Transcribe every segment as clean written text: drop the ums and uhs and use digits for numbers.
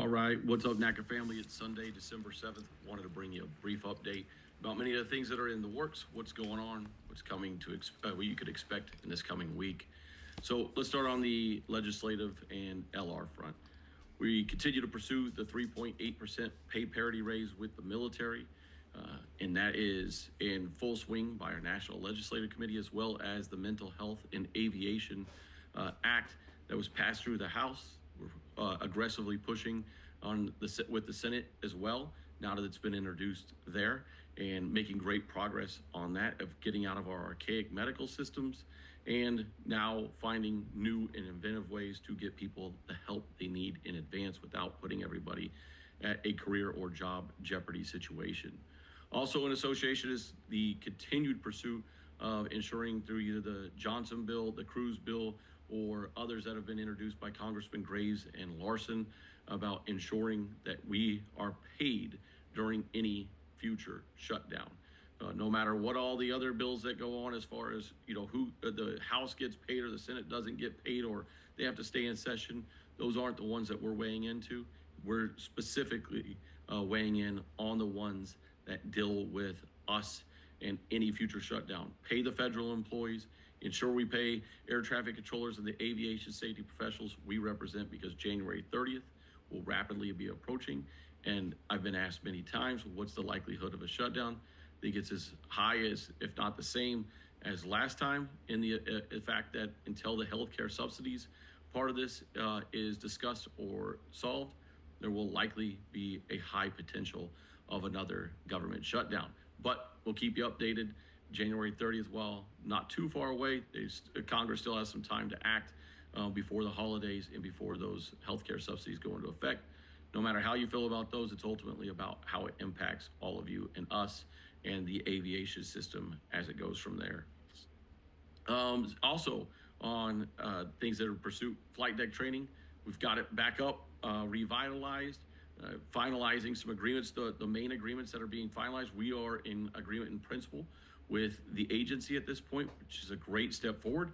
All right, what's up, NACA family? It's Sunday, December 7th. Wanted to bring you a brief update about many of the things that are in the works, what's going on, what's coming to what you could expect in this coming week. So let's start on the legislative and LR front. We continue to pursue the 3.8% pay parity raise with the military, and that is in full swing by our National Legislative Committee, as well as the Mental Health and Aviation Act that was passed through the House. We're aggressively pushing on with the Senate as well, now that it's been introduced there, and making great progress on that, of getting out of our archaic medical systems and now finding new and inventive ways to get people the help they need in advance without putting everybody at a career or job jeopardy situation. Also in association is the continued pursuit of ensuring through either the Johnson bill, the Cruz bill, or others that have been introduced by Congressman Graves and Larson about ensuring that we are paid during any future shutdown. No matter what all the other bills that go on, as far as who the House gets paid or the Senate doesn't get paid or they have to stay in session, those aren't the ones that we're weighing into. We're specifically weighing in on the ones that deal with us and any future shutdown. Pay the federal employees, ensure we pay air traffic controllers and the aviation safety professionals we represent, because January 30th will rapidly be approaching. And I've been asked many times, what's the likelihood of a shutdown? I think it's as high as, if not the same as last time, in the fact that until the healthcare subsidies part of this is discussed or solved, there will likely be a high potential of another government shutdown. But we'll keep you updated. January 30th, while not too far away, Congress still has some time to act before the holidays and before those healthcare subsidies go into effect. No matter how you feel about those, it's ultimately about how it impacts all of you and us and the aviation system as it goes from there. Also on things that are pursuit, flight deck training, we've got it back up, revitalized, finalizing some agreements, the main agreements that are being finalized. We are in agreement in principle with the agency at this point, which is a great step forward.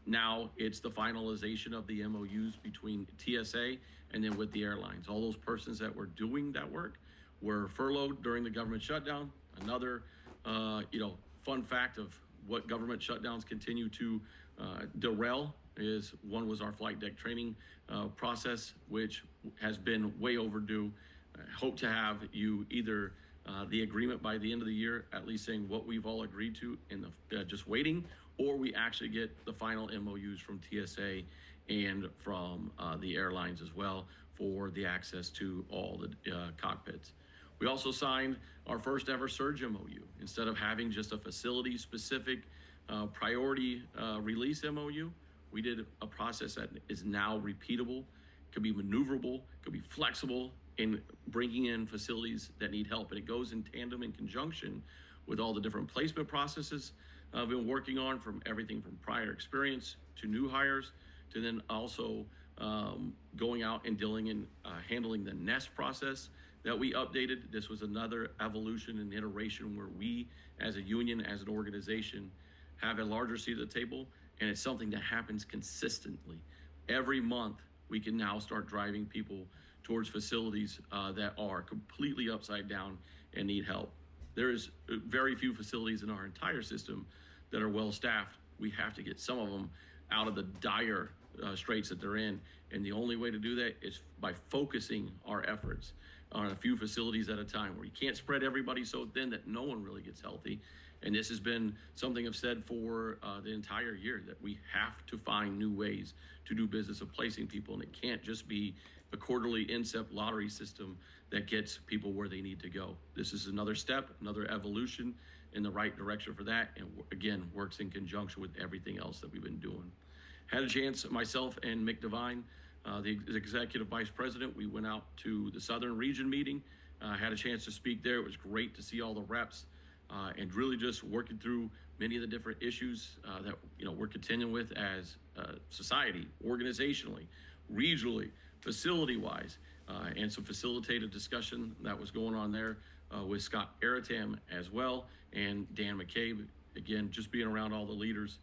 Now it's the finalization of the MOUs between TSA and then with the airlines. All those persons that were doing that work were furloughed during the government shutdown. Another, fun fact of what government shutdowns continue to derail is one was our flight deck training process, which has been way overdue. I hope to have you either the agreement by the end of the year, at least saying what we've all agreed to in the just waiting, or we actually get the final MOUs from TSA and from the airlines as well for the access to all the cockpits. We also signed our first ever surge MOU. Instead of having just a facility specific priority release MOU, we did a process that is now repeatable, could be maneuverable, could be flexible in bringing in facilities that need help. And it goes in tandem, in conjunction with all the different placement processes I've been working on, from everything from prior experience to new hires, to then also going out and dealing and handling the NEST process that we updated. This was another evolution and iteration where we as a union, as an organization, have a larger seat at the table, and it's something that happens consistently. Every month, we can now start driving people towards facilities that are completely upside down and need help. There is very few facilities in our entire system that are well staffed. We have to get some of them out of the dire straits that they're in. And the only way to do that is by focusing our efforts on a few facilities at a time, where you can't spread everybody so thin that no one really gets healthy. And this has been something I've said for the entire year, that we have to find new ways to do business of placing people. And it can't just be a quarterly INSEP lottery system that gets people where they need to go. This is another step, another evolution in the right direction for that. And again, works in conjunction with everything else that we've been doing. Had a chance, myself and Mick Devine, the executive vice president, we went out to the Southern Region meeting, had a chance to speak there. It was great to see all the reps and really just working through many of the different issues that we're contending with as society, organizationally, regionally, facility-wise, and some facilitated discussion that was going on there with Scott Aratam as well, and Dan McCabe. Again, just being around all the leaders,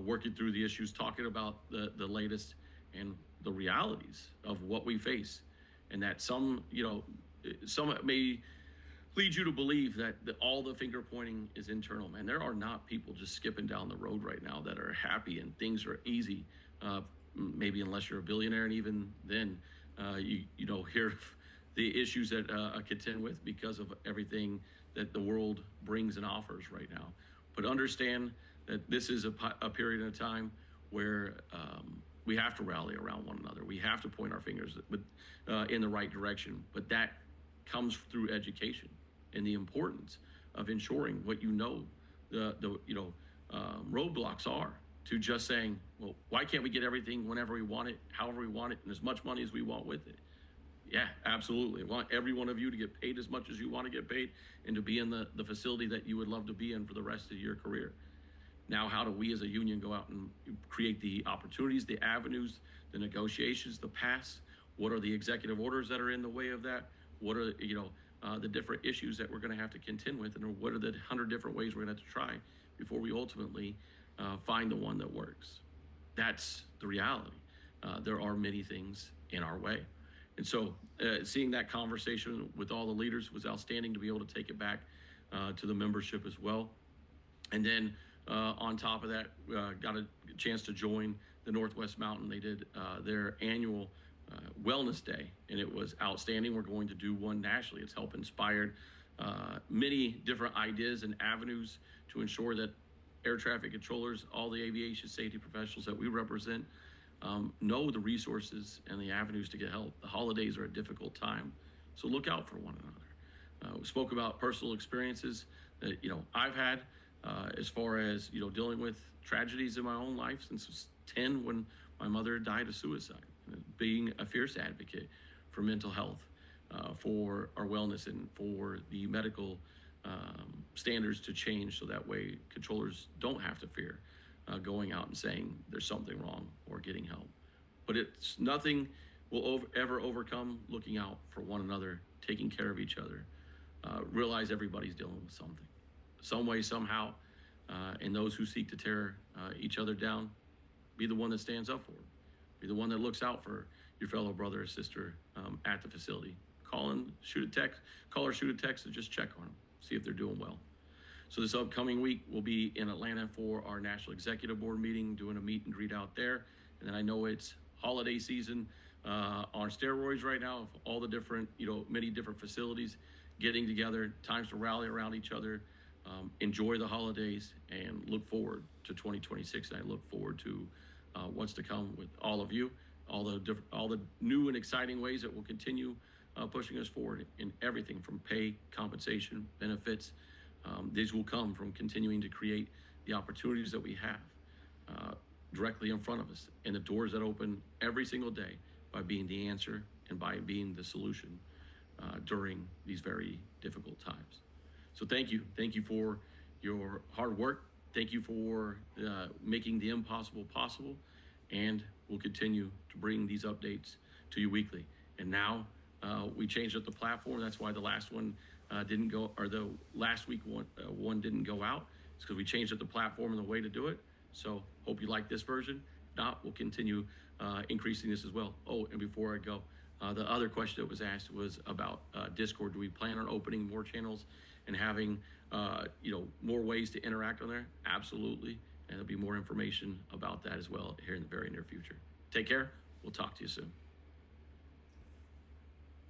working through the issues, talking about the latest and the realities of what we face. and that some may lead you to believe that all the finger pointing is internal. Man, there are not people just skipping down the road right now that are happy and things are easy. Maybe unless you're a billionaire, and even then, you know, hear the issues that I contend with because of everything that the world brings and offers right now. But understand that this is a period of time where we have to rally around one another. We have to point our fingers in the right direction. But that comes through education and the importance of ensuring what you know roadblocks are to just saying, well, why can't we get everything whenever we want it, however we want it, and as much money as we want with it? Yeah, absolutely. I want every one of you to get paid as much as you want to get paid and to be in the facility that you would love to be in for the rest of your career. Now, how do we as a union go out and create the opportunities, the avenues, the negotiations, the paths? What are the executive orders that are in the way of that? What are, the different issues that we're going to have to contend with? And what are the 100 different ways we're going to have to try before we ultimately find the one that works? That's the reality. There are many things in our way. And so seeing that conversation with all the leaders was outstanding to be able to take it back to the membership as well. And then on top of that, got a chance to join the Northwest Mountain. They did their annual wellness day, and it was outstanding. We're going to do one nationally. It's helped inspired many different ideas and avenues to ensure that air traffic controllers, all the aviation safety professionals that we represent, know the resources and the avenues to get help. The holidays are a difficult time, so look out for one another. We spoke about personal experiences that I've had as far as dealing with tragedies in my own life since I was 10 when my mother died of suicide. Being a fierce advocate for mental health, for our wellness, and for the medical standards to change so that way controllers don't have to fear going out and saying there's something wrong or getting help. But it's nothing will ever overcome looking out for one another, taking care of each other. Realize everybody's dealing with something, some way, somehow, and those who seek to tear each other down, be the one that stands up for it. Be the one that looks out for your fellow brother or sister at the facility. Call or shoot a text, and just check on them, see if they're doing well. So this upcoming week, we'll be in Atlanta for our National Executive Board meeting, doing a meet and greet out there. And then I know it's holiday season on steroids right now, of all the different, many different facilities getting together, times to rally around each other, enjoy the holidays, and look forward to 2026. And I look forward to what's to come with all of you, all the new and exciting ways that will continue pushing us forward in everything from pay, compensation, benefits. These will come from continuing to create the opportunities that we have directly in front of us, and the doors that open every single day by being the answer and by being the solution during these very difficult times. So thank you for your hard work. Thank you for making the impossible possible, and we'll continue to bring these updates to you weekly. And now we changed up the platform. That's why the last one didn't go, or the last week one didn't go out. It's because we changed up the platform and the way to do it. So hope you like this version. If not, we'll continue increasing this as well. Oh, and before I go, the other question that was asked was about Discord. Do we plan on opening more channels and having more ways to interact on there? Absolutely. And there'll be more information about that as well here in the very near future. Take care. We'll talk to you soon.